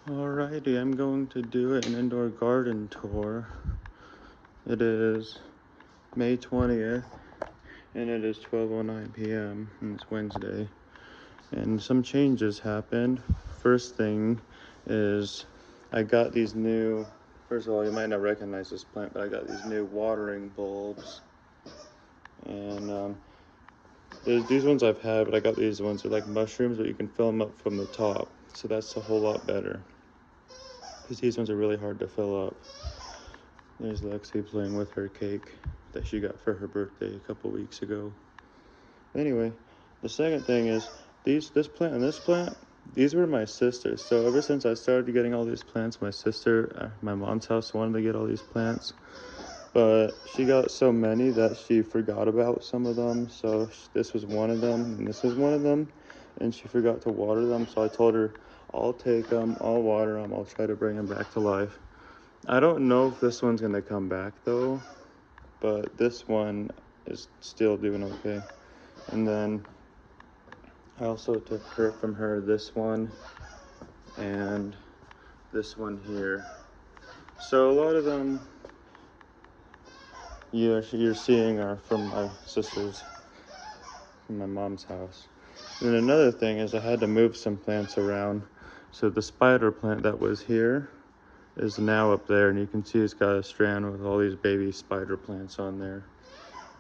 Alrighty, I'm going to do an indoor garden tour. It is May 20th and it is 12:09 p.m. and it's Wednesday. And some changes happened. First thing is I got these new, first of all, you might not recognize this plant, but I got these new watering bulbs. And these ones I've had, but I got these ones. They're like mushrooms, but you can fill them up from the top. So that's a whole lot better, because these ones are really hard to fill up. There's Lexi playing with her cake that she got for her birthday a couple weeks ago. Anyway, the second thing is this plant and this plant, these were my sister's. So ever since I started getting all these plants, my sister, my mom's house, wanted to get all these plants. But she got so many that she forgot about some of them. So this was one of them, and this was one of them. And she forgot to water them. So I told her, I'll take them, I'll water them, I'll try to bring them back to life. I don't know if this one's gonna come back though, but this one is still doing okay. And then I also took from her this one and this one here. So a lot of them you're seeing are from my sister's, from my mom's house. And another thing is I had to move some plants around. So the spider plant that was here is now up there, and you can see it's got a strand with all these baby spider plants on there.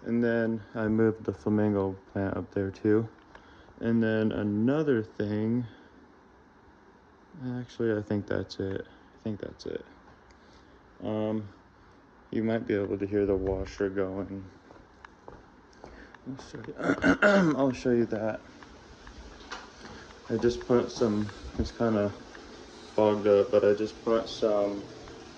And then I moved the flamingo plant up there too. And then another thing, actually I think that's it. You might be able to hear the washer going. I'll show you that. I just put some, it's kind of fogged up, but I just put some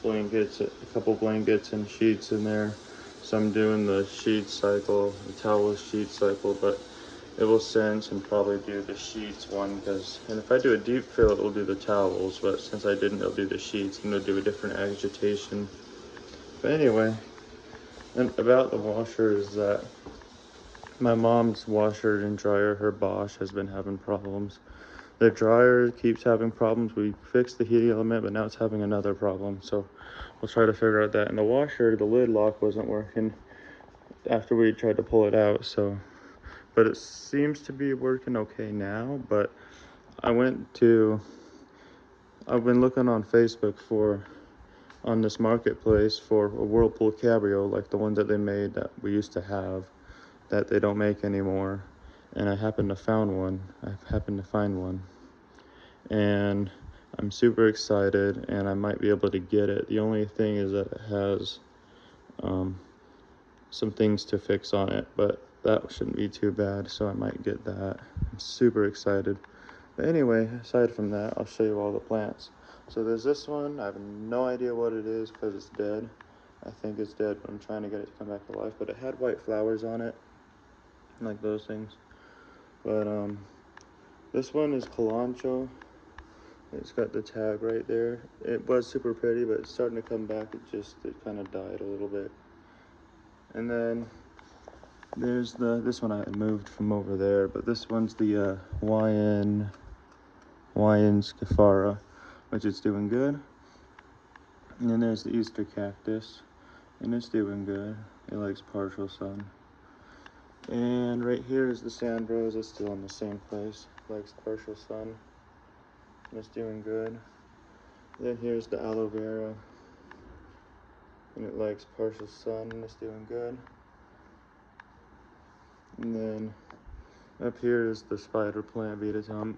blankets, a couple blankets and sheets in there. So I'm doing the sheet cycle, the towel sheet cycle, but it will sense and probably do the sheets one, and if I do a deep fill, it will do the towels, but since I didn't, it'll do the sheets, and it'll do a different agitation. But anyway, and about the washer is that my mom's washer and dryer, her Bosch, has been having problems. The dryer keeps having problems. We fixed the heating element, but now it's having another problem. So we'll try to figure out that. And the washer, the lid lock wasn't working after we tried to pull it out. But it seems to be working okay now. But I've been looking on Facebook on this marketplace for a Whirlpool Cabrio, like the ones that they made that we used to have, that they don't make anymore. And I happened to find one. And I'm super excited, and I might be able to get it. The only thing is that it has some things to fix on it, but that shouldn't be too bad, so I might get that. I'm super excited. But anyway, aside from that, I'll show you all the plants. So there's this one. I have no idea what it is because it's dead. I think it's dead, but I'm trying to get it to come back to life. But it had white flowers on it, like those things. But this one is Kalanchoe. It's got the tag right there. It was super pretty, but it's starting to come back. It kind of died a little bit. And then there's this one I moved from over there, but this one's the Hawaiian Scaphara, which is doing good. And then there's the Easter cactus, and it's doing good. It likes partial sun. And right here is the sand rose. It's still in the same place. It likes partial sun. And it's doing good. Then here's the aloe vera, and it likes partial sun, and it's doing good. And then up here is the spider plant, Vitatum,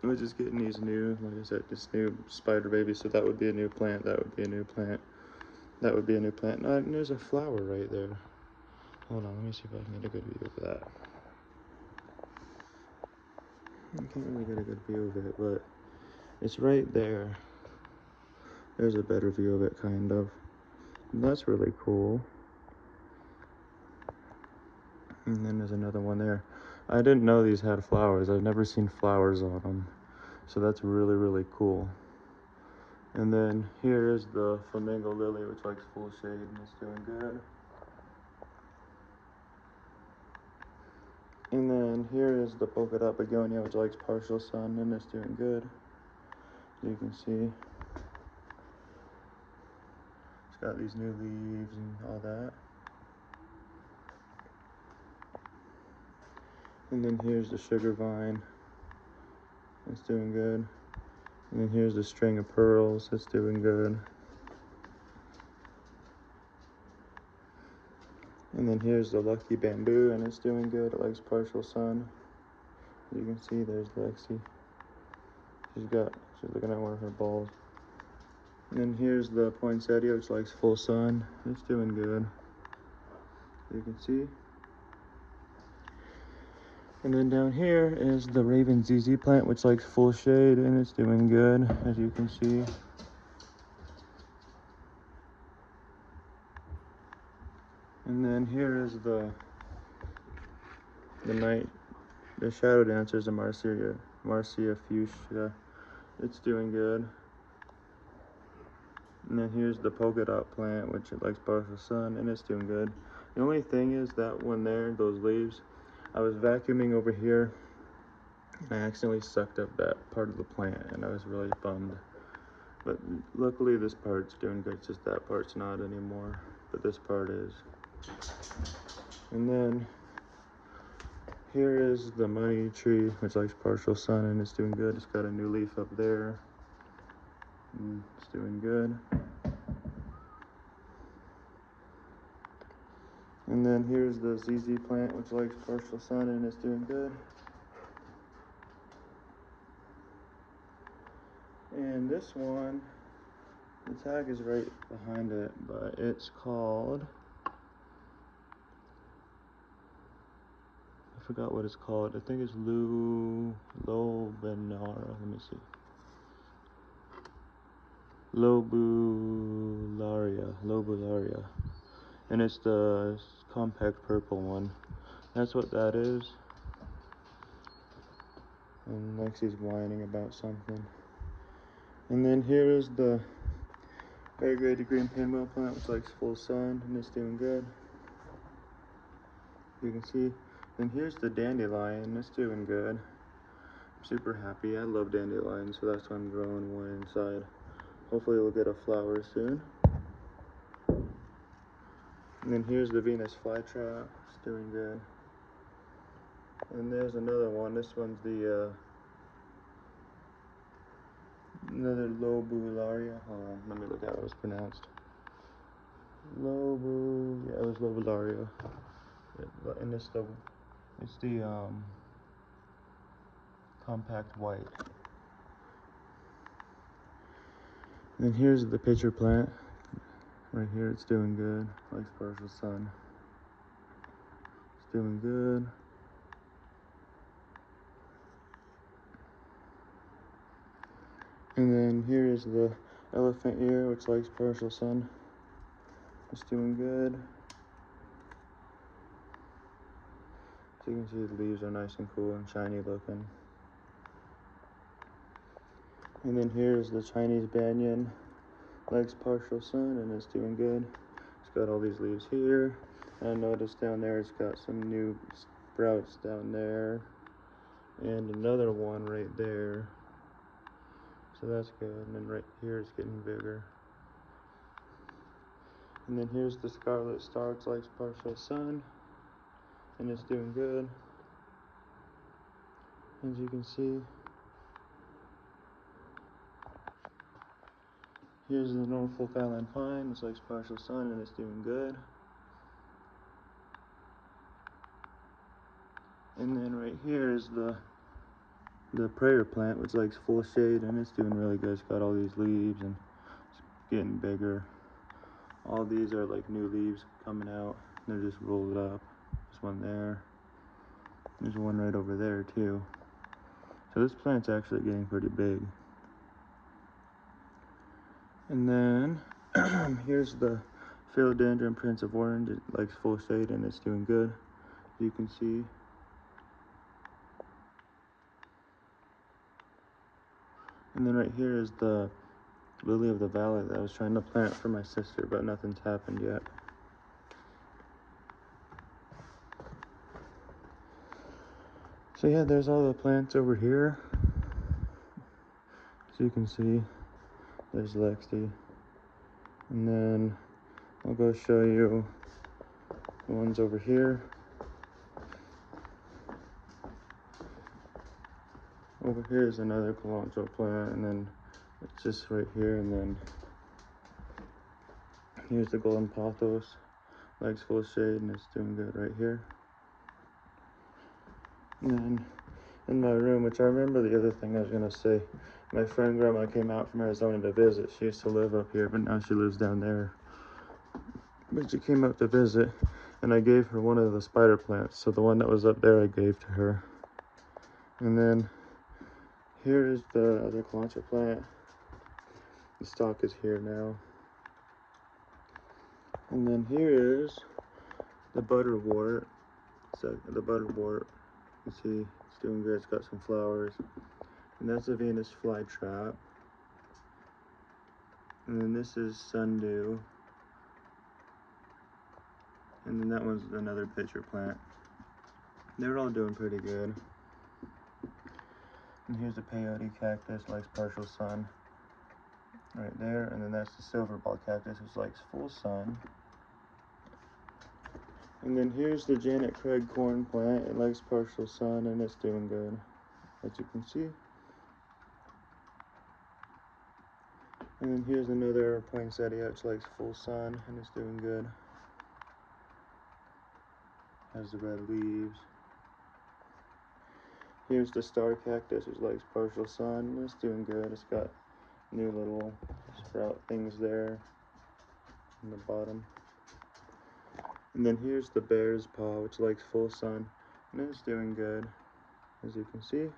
which is getting these new, like I said, this new spider baby. So that would be a new plant. That would be a new plant. That would be a new plant. And there's a flower right there. Hold on, let me see if I can get a good view of that. I can't really get a good view of it, but it's right there. There's a better view of it, kind of. And that's really cool. And then there's another one there. I didn't know these had flowers. I've never seen flowers on them. So that's really, really cool. And then here is the flamingo lily, which likes full shade and it's doing good. And then here is the polka dot begonia, which likes partial sun and it's doing good. You can see it's got these new leaves and all that. And then here's the sugar vine. It's doing good. And then here's the string of pearls. It's doing good. And then here's the lucky bamboo, and it's doing good. It likes partial sun. You can see there's Lexi. She's looking at one of her balls. And then here's the poinsettia, which likes full sun. It's doing good. You can see. And then down here is the Raven ZZ plant, which likes full shade, and it's doing good, as you can see. And then here is the shadow dancers, the Marcia fuchsia. It's doing good. And then here's the polka dot plant, which it likes partial sun, and it's doing good. The only thing is that one there, those leaves, I was vacuuming over here, and I accidentally sucked up that part of the plant, and I was really bummed. But luckily this part's doing good, it's just that part's not anymore, but this part is. And then here is the money tree, which likes partial sun, and it's doing good. It's got a new leaf up there, and it's doing good. And then here's the ZZ plant, which likes partial sun, and it's doing good. And this one, the tag is right behind it, but it's called, I forgot what it's called. I think it's Lobularia. Let me see. Lobularia. And it's the compact purple one. That's what that is. And Lexi's whining about something. And then here is the variegated green pinwheel plant, which likes full sun, and it's doing good. You can see. Then here's the dandelion. It's doing good. I'm super happy. I love dandelions, so that's why I'm growing one inside. Hopefully we'll get a flower soon. And then here's the Venus flytrap. It's doing good. And there's another one. This one's the another Lobularia. Hold on, let me look at how it was pronounced. Yeah, it was Lobularia. And it's the compact white. And then here's the pitcher plant. Right here, it's doing good. Likes partial sun. It's doing good. And then here is the elephant ear, which likes partial sun. It's doing good. So you can see the leaves are nice and cool and shiny looking. And then here's the Chinese banyan, likes partial sun, and it's doing good. It's got all these leaves here. And I noticed down there it's got some new sprouts down there. And another one right there. So that's good. And then right here it's getting bigger. And then here's the scarlet star, which likes partial sun, and it's doing good, as you can see. Here's the Norfolk Island pine, which likes partial sun, and it's doing good. And then right here is the prayer plant, which likes full shade, and it's doing really good. It's got all these leaves and it's getting bigger. All these are like new leaves coming out. They're just rolled up. There's one there. There's one right over there too. So this plant's actually getting pretty big. And then here's the Philodendron Prince of Orange. It likes full shade and it's doing good, you can see. And then right here is the Lily of the Valley that I was trying to plant for my sister, but nothing's happened yet. So yeah, there's all the plants over here. So you can see there's Lexi. And then I'll go show you the ones over here. Over here is another cilantro plant, and then it's just right here, and then here's the golden pothos. Legs full of shade, and it's doing good right here. And then in my room, which I remember the other thing I was gonna say, my friend grandma came out from Arizona to visit. She used to live up here, but now she lives down there. But she came up to visit, and I gave her one of the spider plants. So the one that was up there, I gave to her. And then here is the other cilantro plant. The stalk is here now. And then here is the butterwort. So the butterwort, you see, it's doing good. It's got some flowers. And that's a Venus flytrap. And then this is sundew. And then that one's another pitcher plant. They're all doing pretty good. And here's the peyote cactus, likes partial sun. Right there. And then that's the silver ball cactus, which likes full sun. And then here's the Janet Craig corn plant. It likes partial sun, and it's doing good, as you can see. And then here's another poinsettia, which likes full sun, and it's doing good. Has the red leaves. Here's the star cactus, which likes partial sun, and it's doing good. It's got new little sprout things there in the bottom. And then here's the bear's paw, which likes full sun, and it's doing good, as you can see.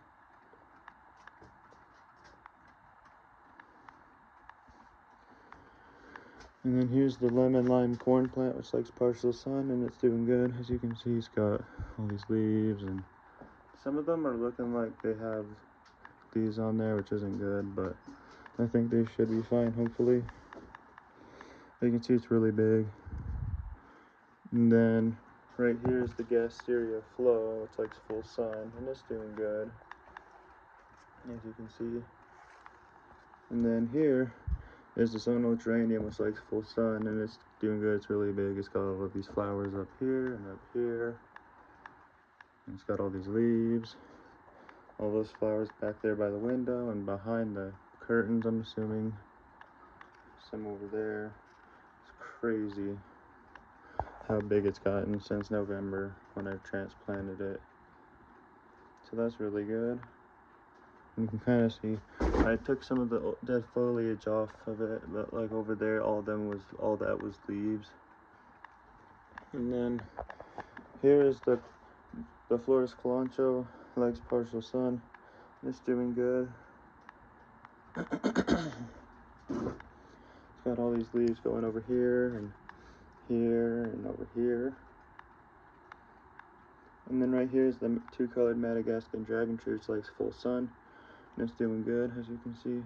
And then here's the lemon lime corn plant, which likes partial sun, and it's doing good. As you can see, it's got all these leaves, and some of them are looking like they have these on there, which isn't good, but I think they should be fine, hopefully. You can see it's really big. And then right here is the Gasteria Flow, which likes full sun, and it's doing good, as you can see. And then here is the Sono Geranium, which likes full sun, and it's doing good. It's really big. It's got all of these flowers up here and up here. And it's got all these leaves. All those flowers back there by the window and behind the curtains, I'm assuming. Some over there. It's crazy how big it's gotten since November when I transplanted it. So that's really good. And you can kind of see, I took some of the dead foliage off of it, but like over there, all that was leaves. And then here is the Flores cilantro, likes partial sun. It's doing good. It's got all these leaves going over here and over here. And then right here is the two-colored Madagascan dragon tree, which likes full sun, and it's doing good, as you can see.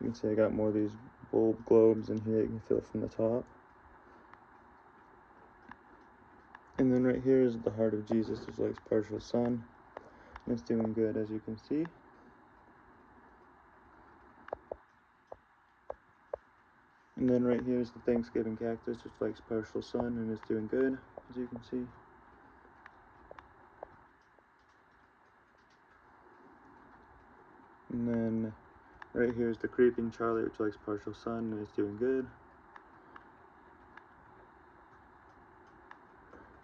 You can see I got more of these bulb globes in here. You can feel it from the top. And then right here is the Heart of Jesus, which likes partial sun, and it's doing good, as you can see. And then right here is the Thanksgiving cactus, which likes partial sun, and it's doing good, as you can see. And then right here is the Creeping Charlie, which likes partial sun, and it's doing good.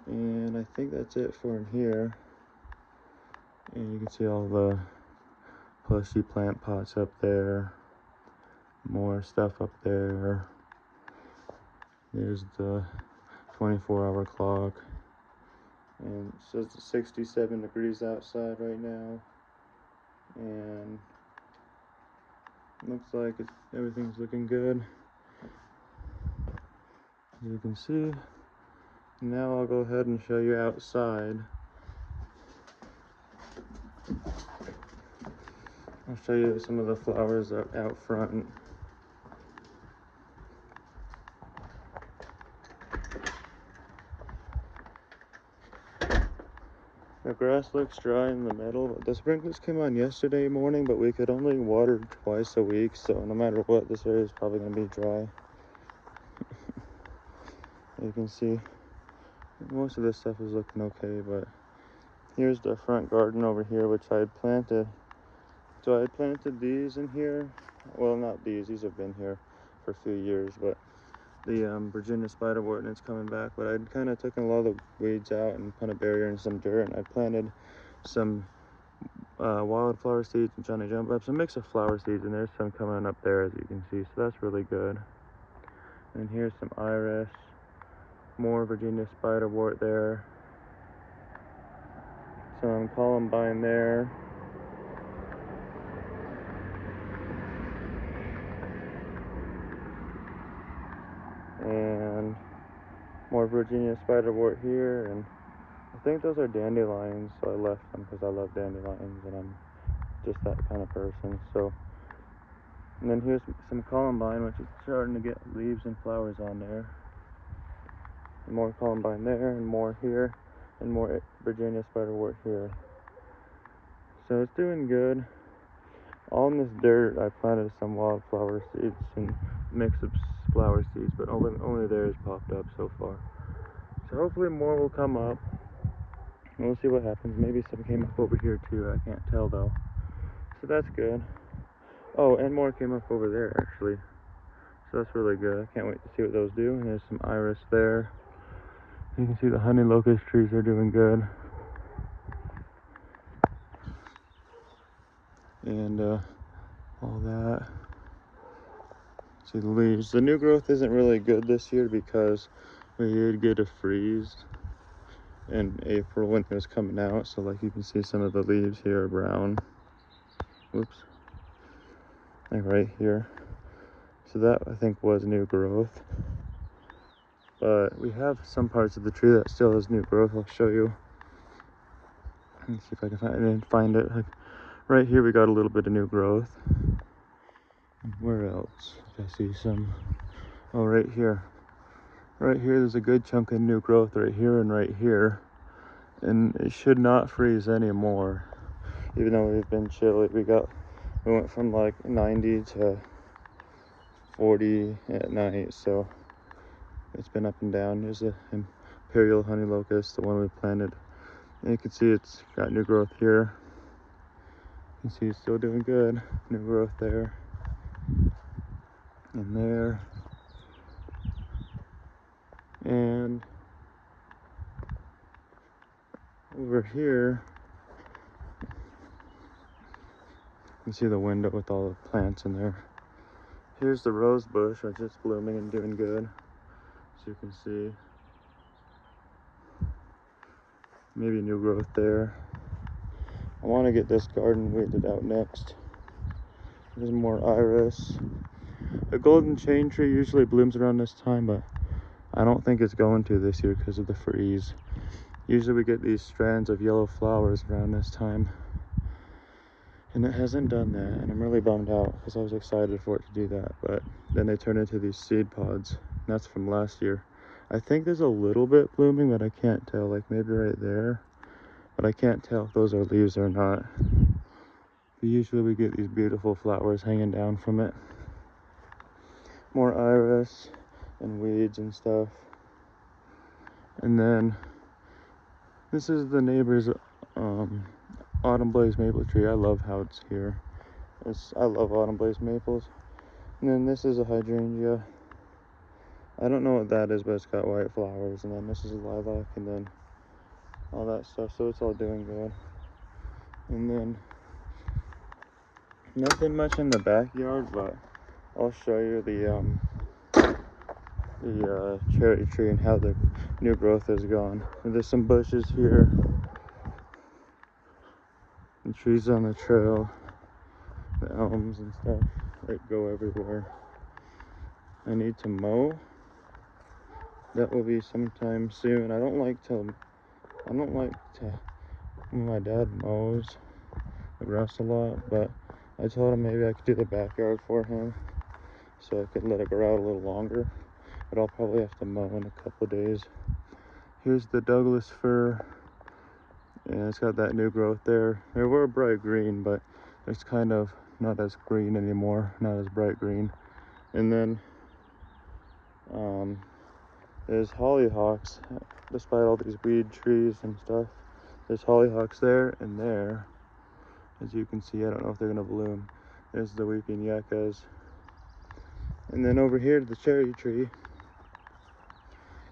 And I think that's it for in here. And you can see all the plushy plant pots up there. More stuff up there. There's the 24-hour clock. And it says it's 67 degrees outside right now. And looks like everything's looking good, as you can see. Now I'll go ahead and show you outside. I'll show you some of the flowers out front. Got grass looks dry in the middle. The sprinklers came on yesterday morning, but we could only water twice a week, so no matter what, this area is probably going to be dry. You can see most of this stuff is looking okay, but here's the front garden over here, which I had planted. So I had planted these in here. Well, not these have been here for a few years, but the Virginia spiderwort, and it's coming back. But I'd kind of taken a lot of the weeds out and put a barrier and some dirt, and I planted some wildflower seeds and Johnny Jump Ups, a mix of flower seeds, and there's some coming up there, as you can see, so that's really good. And here's some iris, more Virginia spiderwort there, some columbine there, and more Virginia spiderwort here, and I think those are dandelions, so I left them because I love dandelions and I'm just that kind of person. So, and then here's some columbine, which is starting to get leaves and flowers on there. And more columbine there, and more here, and more Virginia spiderwort here. So it's doing good. On this dirt, I planted some wildflower seeds and mix of flower seeds, but only theirs popped up so far. So hopefully more will come up. We'll see what happens. Maybe some came up over here too. I can't tell though. So that's good. Oh, and more came up over there actually. So that's really good. I can't wait to see what those do. And there's some iris there. You can see the honey locust trees are doing good. And all that. See the leaves. The new growth isn't really good this year because we did get a freeze in April when it was coming out. So like you can see some of the leaves here are brown. Whoops. Like right here. So that I think was new growth. But we have some parts of the tree that still has new growth. I'll show you. Let's see if I can find it. Like right here we got a little bit of new growth. Where else? I see some. Oh, right here. Right here there's a good chunk of new growth right here and right here. And it should not freeze anymore. Even though we've been chilly. We went from like 90 to 40 at night, so it's been up and down. Here's the imperial honey locust, the one we planted. And you can see it's got new growth here. You can see it's still doing good. New growth there. And there. And over here, you can see the window with all the plants in there. Here's the rose bush, which is blooming and doing good. As you can see. Maybe new growth there. I want to get this garden weeded out next. There's more iris. The golden chain tree usually blooms around this time, but I don't think it's going to this year because of the freeze. Usually we get these strands of yellow flowers around this time. And it hasn't done that, and I'm really bummed out because I was excited for it to do that. But then they turn into these seed pods. And that's from last year. I think there's a little bit blooming, but I can't tell, like maybe right there. But I can't tell if those are leaves or not. But usually we get these beautiful flowers hanging down from it. More iris and weeds and stuff. And then this is the neighbor's autumn blaze maple tree. I love how it's here. I love autumn blaze maples. And then this is a hydrangea. I don't know what that is, but it's got white flowers. And then this is a lilac, and then all that stuff. So it's all doing good. And then nothing much in the backyard, but I'll show you the cherry tree and how the new growth has gone. And there's some bushes here. And trees on the trail. The elms and stuff that go everywhere. I need to mow. That will be sometime soon. I don't like to when my dad mows the grass a lot, but I told him maybe I could do the backyard for him so I could let it grow out a little longer. But I'll probably have to mow in a couple of days. Here's the Douglas fir And it's got that new growth there. They were bright green, but it's kind of not as green anymore, not as bright green. And then there's hollyhocks, despite all these weed trees and stuff. There's hollyhocks there and there. As you can see, I don't know if they're gonna bloom. There's the weeping yuccas. And then over here, the cherry tree.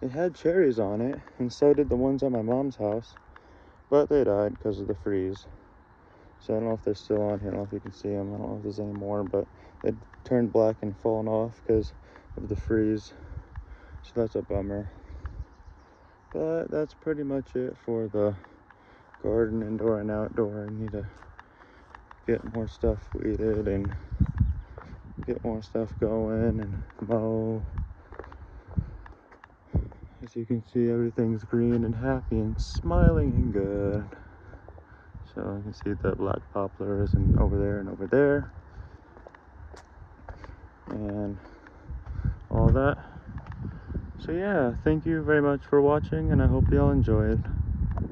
It had cherries on it, and so did the ones at my mom's house, but they died because of the freeze. So I don't know if they're still on here. I don't know if you can see them. I don't know if there's any more, but they turned black and fallen off because of the freeze. So that's a bummer. But that's pretty much it for the garden, indoor and outdoor. I need to get more stuff weeded and get more stuff going and mow. As you can see, everything's green and happy and smiling and good. So you can see the black poplars and over there and all that. So yeah, thank you very much for watching, and I hope you all enjoyed.